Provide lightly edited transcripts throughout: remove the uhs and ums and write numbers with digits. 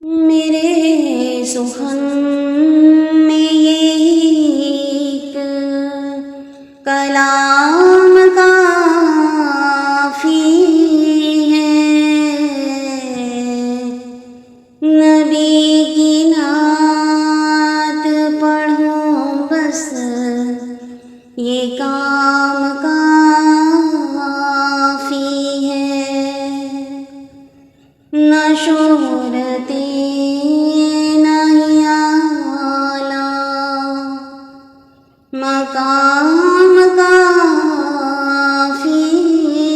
میرے سخن میں یہ ایک کلام کافی ہے، نبی کی نعت پڑھوں بس یہ کام کافی ہے، نہ شہرتیں مقام کافی ہے،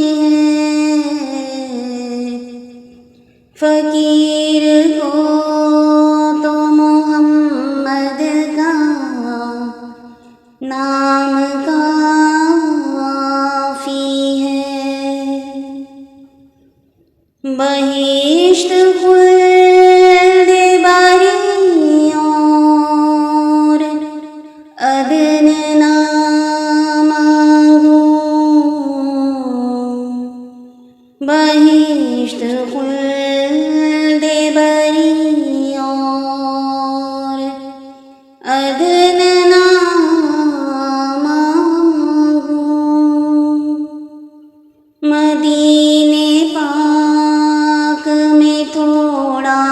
فقیر کو تو محمد کا نام کافی ہے، بہشت خلد باری اور عدن نہ مانگوں، بہشت خلد بری اور عدن نہ مانگوں، مدینے پاک میں تھوڑا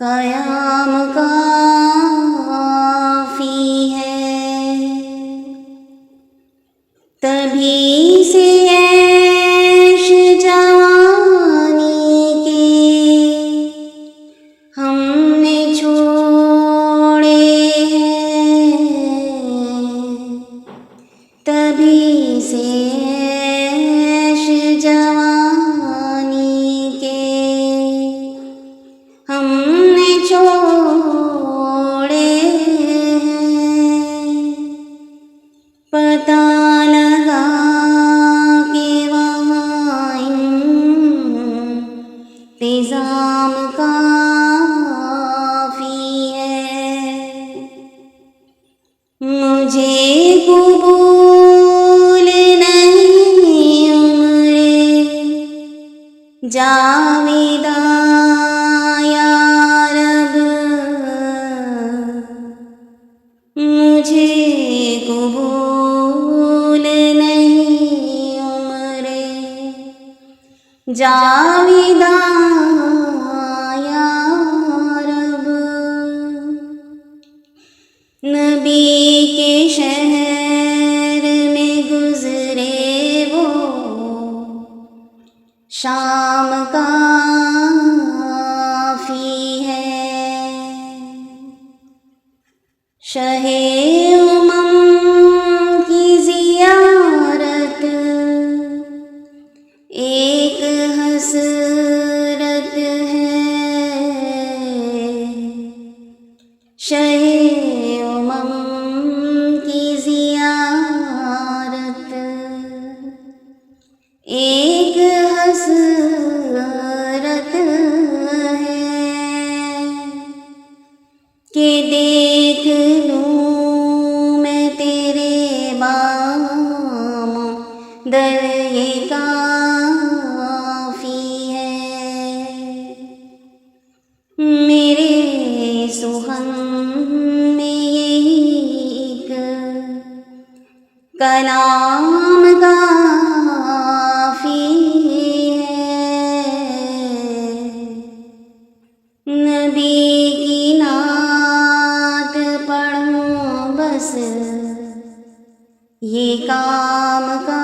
قیام کافی ہے، تبھی سے عیش جوانی کے ہم نے چھوڑے ہیں، تبھی سے عیش جوانی کے ہم نے چھوڑے ہیں، پتہ لگا کہ وہاں انتظام کافی ہے، مجھے قبول نہیں عمر جاویداں یا رب، مجھے قبول نہیں عمر جاویداں یا رب، نبی کے شہر میں گزرے وہ شام کافی ہے، شہ امم کی زیارت ایک حسرت ہے، شہ امم کی زیارت ایک حسرت ہے، کہ دیکھ لوں میں تیرے بام در یہ کافی ہے، میرے سخن میں یہی ایک کلام کافی ہے، نبی کی نعت پڑھوں بس یہ کام کا